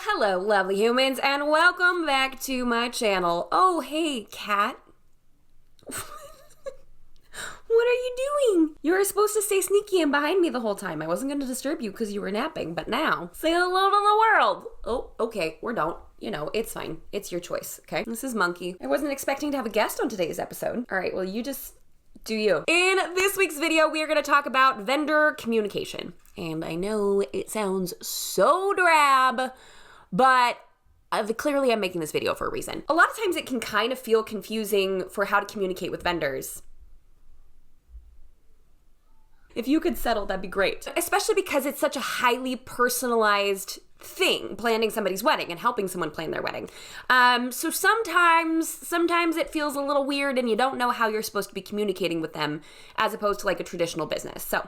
Hello, lovely humans, and welcome back to my channel. Oh, hey, cat. What are you doing? You were supposed to stay sneaky and behind me the whole time. I wasn't going to disturb you because you were napping, but now, say hello to the world. Oh, okay, or don't. You know, it's fine. It's your choice, okay? This is Monkey. I wasn't expecting to have a guest on today's episode. All right, well, you just do you. In this week's video, we are going to talk about vendor communication. And I know it sounds so drab, but clearly I'm making this video for a reason. A lot of times it can kind of feel confusing for how to communicate with vendors. If you could settle, that'd be great. Especially because it's such a highly personalized thing, planning somebody's wedding and helping someone plan their wedding. So sometimes it feels a little weird and you don't know how you're supposed to be communicating with them as opposed to like a traditional business. So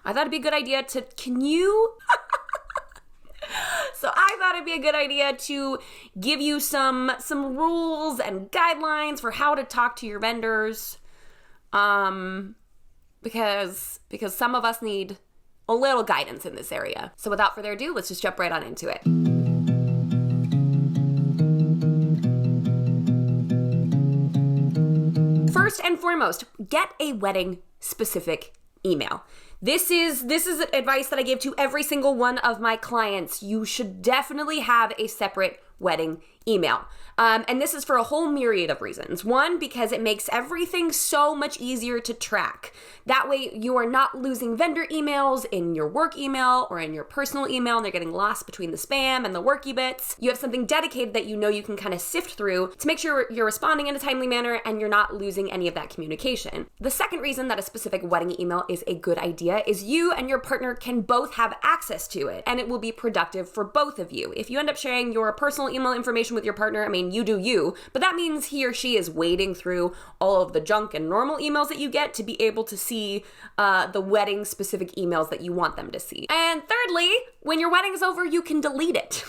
I thought it'd be a good idea to, So I thought it'd be a good idea to give you some rules and guidelines for how to talk to your vendors. Because some of us need a little guidance in this area. So without further ado, let's just jump right on into it. First and foremost, get a wedding specific email. This is advice that I give to every single one of my clients. You should definitely have a separate wedding email. And this is for a whole myriad of reasons. One, because it makes everything so much easier to track. That way you are not losing vendor emails in your work email or in your personal email, and they're getting lost between the spam and the worky bits. You have something dedicated that you know you can kind of sift through to make sure you're responding in a timely manner and you're not losing any of that communication. The second reason that a specific wedding email is a good idea is you and your partner can both have access to it, and it will be productive for both of you. If you end up sharing your personal email information with your partner, I mean, you do you, but that means he or she is wading through all of the junk and normal emails that you get to be able to see the wedding specific emails that you want them to see. And thirdly, when your wedding is over, you can delete it.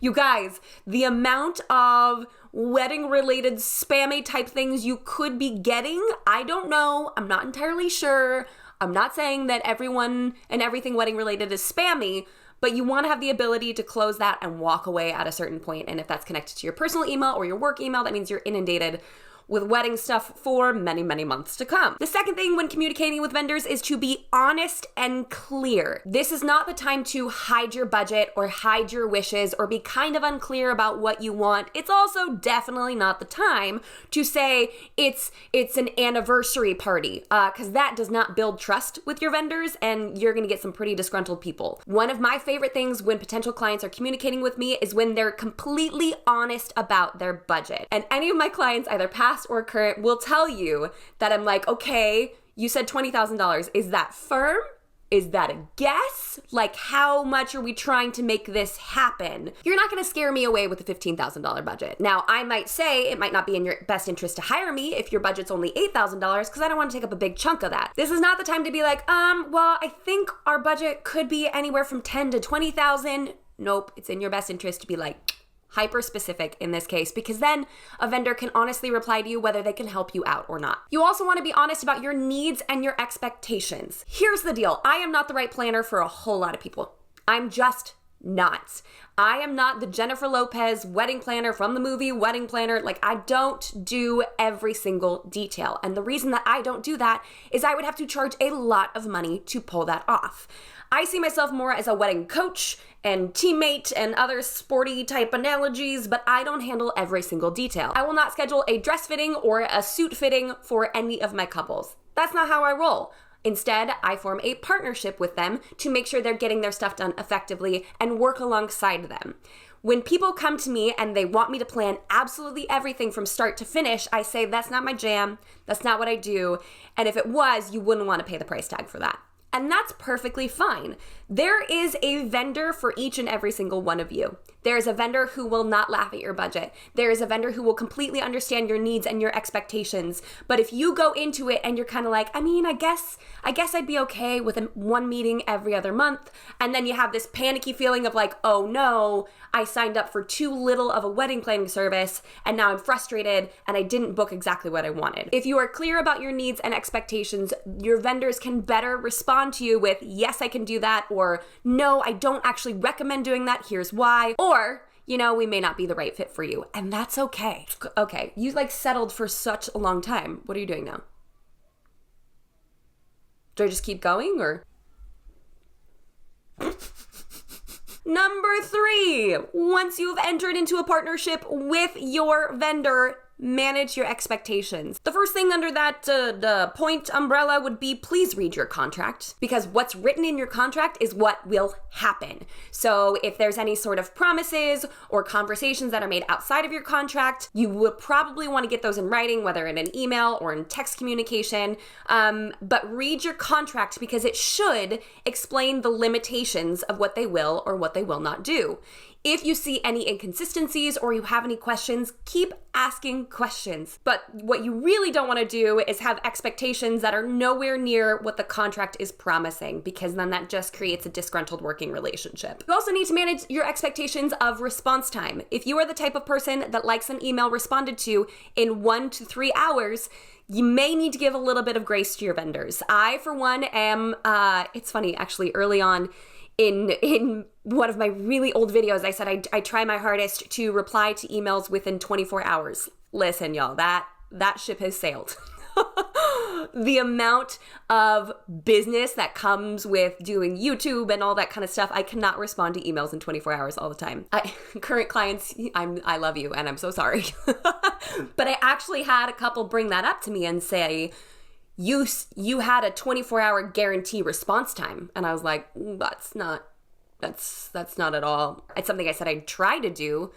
You guys, the amount of wedding related spammy type things you could be getting, I don't know. I'm not entirely sure. I'm not saying that everyone and everything wedding related is spammy, but you want to have the ability to close that and walk away at a certain point. And if that's connected to your personal email or your work email, that means you're inundated with wedding stuff for many, many months to come. The second thing when communicating with vendors is to be honest and clear. This is not the time to hide your budget or hide your wishes or be kind of unclear about what you want. It's also definitely not the time to say it's an anniversary party, because that does not build trust with your vendors and you're gonna get some pretty disgruntled people. One of my favorite things when potential clients are communicating with me is when they're completely honest about their budget. And any of my clients, either past or current, will tell you that I'm like, okay, you said $20,000. Is that firm? Is that a guess? Like, how much are we trying to make this happen? You're not gonna scare me away with a $15,000 budget. Now, I might say it might not be in your best interest to hire me if your budget's only $8,000 because I don't wanna take up a big chunk of that. This is not the time to be like, well, I think our budget could be anywhere from 10 to 20,000. Nope, it's in your best interest to be like, hyper specific in this case, because then a vendor can honestly reply to you whether they can help you out or not. You also want to be honest about your needs and your expectations. Here's the deal. I am not the right planner for a whole lot of people. I'm just not. I am not the Jennifer Lopez wedding planner from the movie Wedding Planner. Like, I don't do every single detail. And the reason that I don't do that is I would have to charge a lot of money to pull that off. I see myself more as a wedding coach and teammate and other sporty type analogies, but I don't handle every single detail. I will not schedule a dress fitting or a suit fitting for any of my couples. That's not how I roll. Instead, I form a partnership with them to make sure they're getting their stuff done effectively and work alongside them. When people come to me and they want me to plan absolutely everything from start to finish, I say, that's not my jam, that's not what I do, and if it was, you wouldn't want to pay the price tag for that. And that's perfectly fine. There is a vendor for each and every single one of you. There is a vendor who will not laugh at your budget. There is a vendor who will completely understand your needs and your expectations. But if you go into it and you're kind of like, I mean, I guess I'd be okay with one meeting every other month. And then you have this panicky feeling of like, oh no, I signed up for too little of a wedding planning service and now I'm frustrated and I didn't book exactly what I wanted. If you are clear about your needs and expectations, your vendors can better respond respond to you with, yes, I can do that, or no, I don't actually recommend doing that, here's why, or, you know, we may not be the right fit for you, and that's okay. Okay, you like settled for such a long time. What are you doing now? Do I just keep going, or? Number 3, once you've entered into a partnership with your vendor, manage your expectations. The first thing under that the point umbrella would be, please read your contract, because what's written in your contract is what will happen. So if there's any sort of promises or conversations that are made outside of your contract, you would probably want to get those in writing, whether in an email or in text communication. But read your contract, because it should explain the limitations of what they will or what they will not do. If you see any inconsistencies or you have any questions, keep asking questions. But what you really don't want to do is have expectations that are nowhere near what the contract is promising, because then that just creates a disgruntled working relationship. You also need to manage your expectations of response time. If you are the type of person that likes an email responded to in 1 to 3 hours, you may need to give a little bit of grace to your vendors. I, for one, am, it's funny, actually, early on, in one of my really old videos, I said I try my hardest to reply to emails within 24 hours. Listen, y'all, that ship has sailed. The amount of business that comes with doing YouTube and all that kind of stuff, I cannot respond to emails in 24 hours all the time. Current clients, I love you and I'm so sorry. But I actually had a couple bring that up to me and say, you had a 24-hour guarantee response time. And I was like, that's not at all. It's something I said I'd try to do,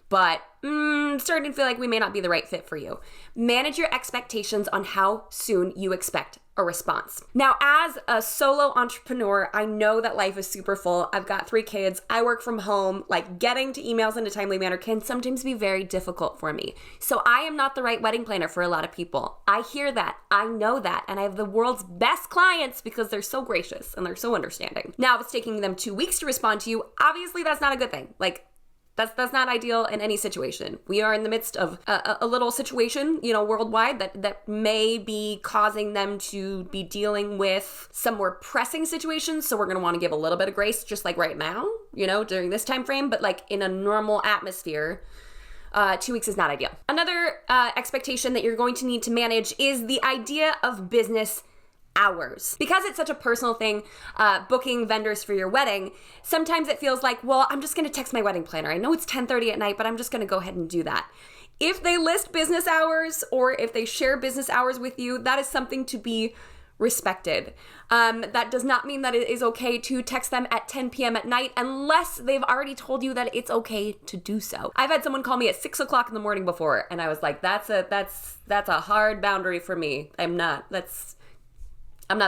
but starting to feel like we may not be the right fit for you. Manage your expectations on how soon you expect a response. Now, as a solo entrepreneur, I know that life is super full. I've got 3 kids. I work from home. Like, getting to emails in a timely manner can sometimes be very difficult for me. So I am not the right wedding planner for a lot of people. I hear that. I know that. And I have the world's best clients because they're so gracious and they're so understanding. Now, if it's taking them 2 weeks to respond to you, obviously that's not a good thing. Like, that's not ideal in any situation. We are in the midst of a little situation, you know, worldwide that may be causing them to be dealing with some more pressing situations. So we're going to want to give a little bit of grace, just like right now, you know, during this time frame. But like in a normal atmosphere, 2 weeks is not ideal. Another expectation that you're going to need to manage is the idea of business hours. Because it's such a personal thing, booking vendors for your wedding, sometimes it feels like, well, I'm just going to text my wedding planner. I know it's 10:30 at night, but I'm just going to go ahead and do that. If they list business hours or if they share business hours with you, that is something to be respected. That does not mean that it is okay to text them at 10 p.m. at night unless they've already told you that it's okay to do so. I've had someone call me at 6 o'clock in the morning before, and I was like, that's a hard boundary for me. I'm not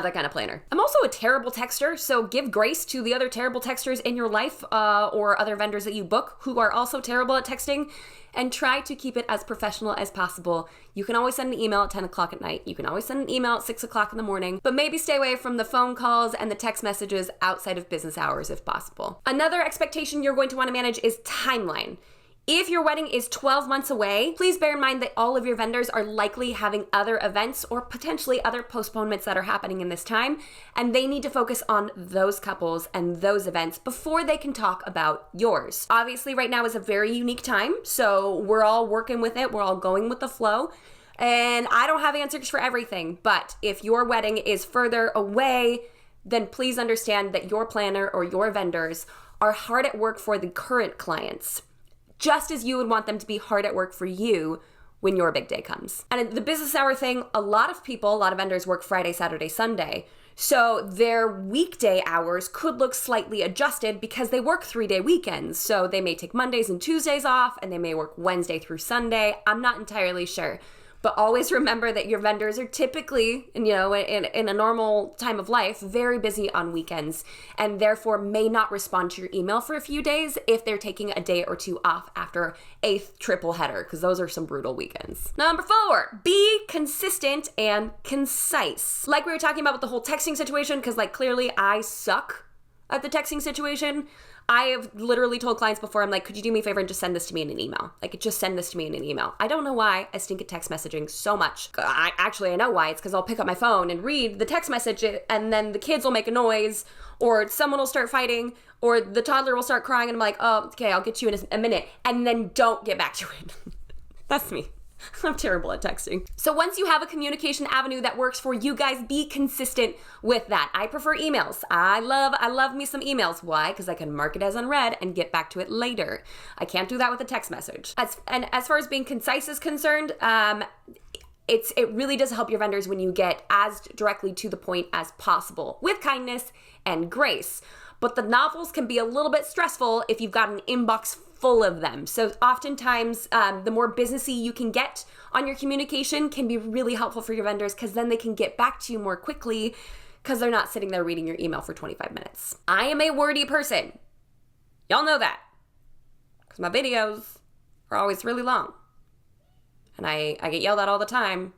that kind of planner. I'm also a terrible texter, so give grace to the other terrible texters in your life or other vendors that you book who are also terrible at texting, and try to keep it as professional as possible. You can always send an email at 10 o'clock at night. You can always send an email at 6 o'clock in the morning, but maybe stay away from the phone calls and the text messages outside of business hours if possible. Another expectation you're going to want to manage is timeline. If your wedding is 12 months away, please bear in mind that all of your vendors are likely having other events or potentially other postponements that are happening in this time, and they need to focus on those couples and those events before they can talk about yours. Obviously, right now is a very unique time, so we're all working with it. We're all going with the flow, and I don't have answers for everything, but if your wedding is further away, then please understand that your planner or your vendors are hard at work for the current clients, just as you would want them to be hard at work for you when your big day comes. And the business hour thing, a lot of vendors work Friday, Saturday, Sunday. So their weekday hours could look slightly adjusted because they work 3-day weekends. So they may take Mondays and Tuesdays off, and they may work Wednesday through Sunday. I'm not entirely sure. But always remember that your vendors are typically, in a normal time of life, very busy on weekends, and therefore may not respond to your email for a few days if they're taking a day or 2 off after a triple header, because those are some brutal weekends. Number 4, be consistent and concise. Like we were talking about with the whole texting situation, because clearly I suck at the texting situation. I have literally told clients before, I'm like, could you do me a favor and just send this to me in an email? Like, just send this to me in an email. I don't know why I stink at text messaging so much. I know why. It's because I'll pick up my phone and read the text message, and then the kids will make a noise, or someone will start fighting, or the toddler will start crying, and I'm like, oh, okay, I'll get you in a minute, and then don't get back to it. That's me. I'm terrible at texting. So once you have a communication avenue that works for you guys, be consistent with that. I prefer emails. I love me some emails. Why? Because I can mark it as unread and get back to it later. I can't do that with a text message. As far as being concise is concerned, it really does help your vendors when you get as directly to the point as possible with kindness and grace. But the novels can be a little bit stressful if you've got an inbox full of them. So oftentimes, the more businessy you can get on your communication can be really helpful for your vendors, because then they can get back to you more quickly because they're not sitting there reading your email for 25 minutes. I am a wordy person. Y'all know that, because my videos are always really long. And I get yelled at all the time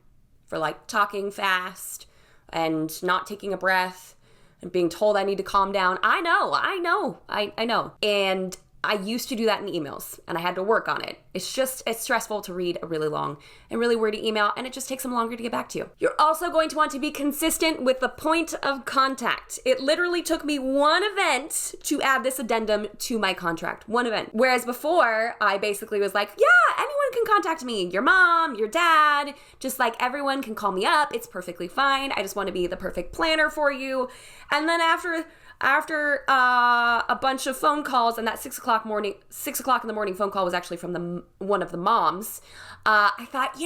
for like talking fast and not taking a breath and being told I need to calm down. I know. And I used to do that in emails, and I had to work on it. It's stressful to read a really long and really wordy email, and it just takes them longer to get back to you. You're also going to want to be consistent with the point of contact. It literally took me one event to add this addendum to my contract. One event. Whereas before, I basically was like, yeah, anyone can contact me. Your mom, your dad, just like everyone can call me up. It's perfectly fine. I just want to be the perfect planner for you. And then after a bunch of phone calls, and that 6 o'clock in the morning phone call was actually from one of the moms, I thought,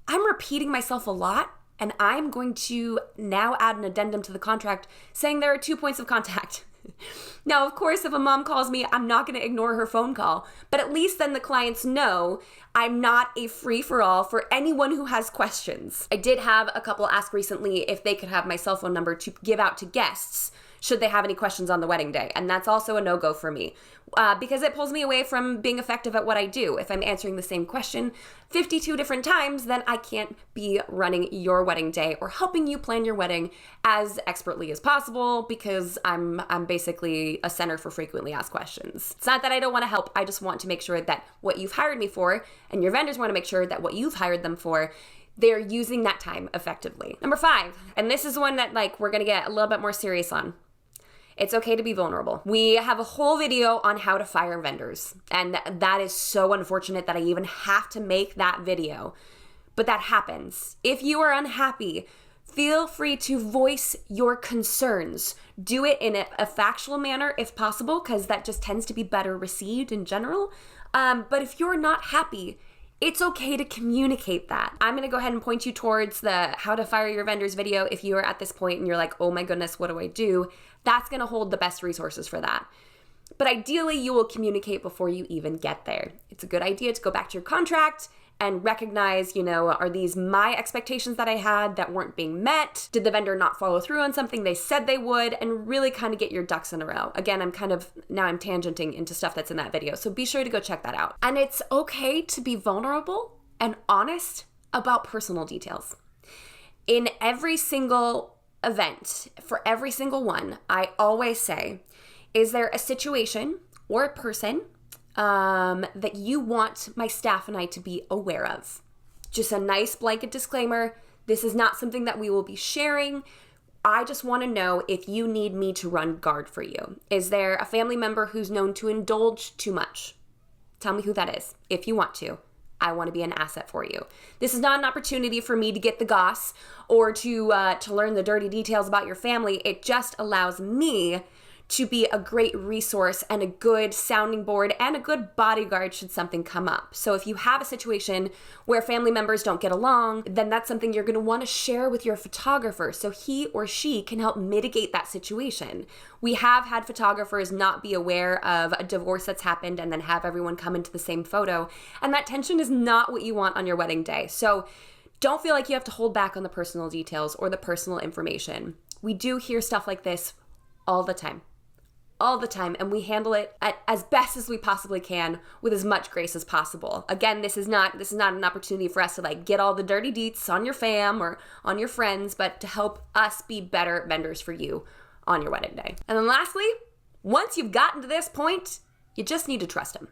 I'm repeating myself a lot, and I'm going to now add an addendum to the contract saying there are 2 points of contact. Now, of course, if a mom calls me, I'm not going to ignore her phone call, but at least then the clients know I'm not a free-for-all for anyone who has questions. I did have a couple ask recently if they could have my cell phone number to give out to guests should they have any questions on the wedding day. And that's also a no-go for me, because it pulls me away from being effective at what I do. If I'm answering the same question 52 different times, then I can't be running your wedding day or helping you plan your wedding as expertly as possible, because I'm basically a center for frequently asked questions. It's not that I don't want to help. I just want to make sure that what you've hired me for, and your vendors want to make sure that what you've hired them for, they're using that time effectively. Number 5, and this is one that we're going to get a little bit more serious on. It's okay to be vulnerable. We have a whole video on how to fire vendors, and that is so unfortunate that I even have to make that video, but that happens. If you are unhappy, feel free to voice your concerns. Do it in a factual manner if possible, because that just tends to be better received in general. But if you're not happy, it's okay to communicate that. I'm going to go ahead and point you towards the how to fire your vendors video. If you are at this point and you're like, oh my goodness, what do I do? That's going to hold the best resources for that. But ideally, you will communicate before you even get there. It's a good idea to go back to your contract and recognize, are these my expectations that I had that weren't being met? Did the vendor not follow through on something they said they would? And really kind of get your ducks in a row. Again, I'm tangenting into stuff that's in that video, so be sure to go check that out. And it's okay to be vulnerable and honest about personal details. In every single event, for every single one, I always say, is there a situation or a person that you want my staff and I to be aware of? Just a nice blanket disclaimer. This is not something that we will be sharing. I just want to know if you need me to run guard for you. Is there a family member who's known to indulge too much? Tell me who that is, if you want to. I want to be an asset for you. This is not an opportunity for me to get the goss or to learn the dirty details about your family. It just allows me to be a great resource and a good sounding board and a good bodyguard should something come up. So if you have a situation where family members don't get along, then that's something you're going to want to share with your photographer so he or she can help mitigate that situation. We have had photographers not be aware of a divorce that's happened and then have everyone come into the same photo, and that tension is not what you want on your wedding day. So don't feel like you have to hold back on the personal details or the personal information. We do hear stuff like this all the time. And we handle it as best as we possibly can with as much grace as possible. Again, this is not an opportunity for us to get all the dirty deets on your fam or on your friends, but to help us be better vendors for you on your wedding day. And then lastly, Once you've gotten to this point, you just need to trust them.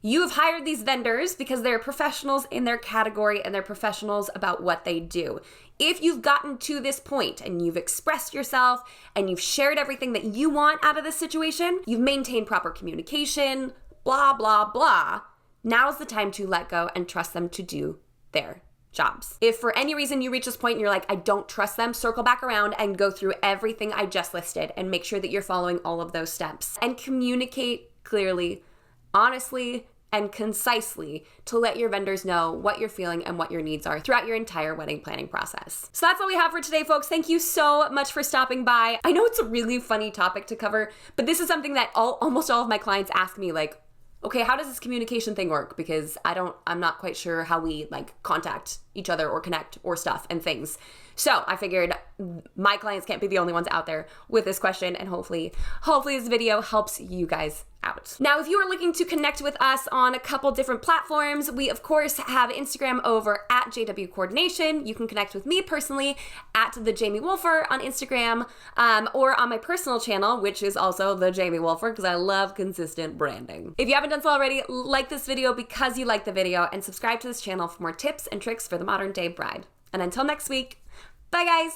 You have hired these vendors because they're professionals in their category and they're professionals about what they do. If you've gotten to this point and you've expressed yourself and you've shared everything that you want out of this situation, you've maintained proper communication, blah, blah, blah, now's the time to let go and trust them to do their jobs. If for any reason you reach this point and you're like, I don't trust them, circle back around and go through everything I just listed and make sure that you're following all of those steps and communicate clearly, honestly, and concisely to let your vendors know what you're feeling and what your needs are throughout your entire wedding planning process. So that's all we have for today, folks. Thank you so much for stopping by. I know it's a really funny topic to cover, but this is something that almost all of my clients ask me, like, okay, how does this communication thing work? Because I'm not quite sure how we like contact each other or connect or stuff and things. So I figured my clients can't be the only ones out there with this question, and hopefully this video helps you guys out. Now, if you are looking to connect with us on a couple different platforms, we of course have Instagram over at JW Coordination. You can connect with me personally at the Jamie Wolfer on Instagram, or on my personal channel, which is also the Jamie Wolfer, because I love consistent branding. If you haven't done so already, like this video because you like the video, and subscribe to this channel for more tips and tricks for the modern day bride. And until next week, bye guys!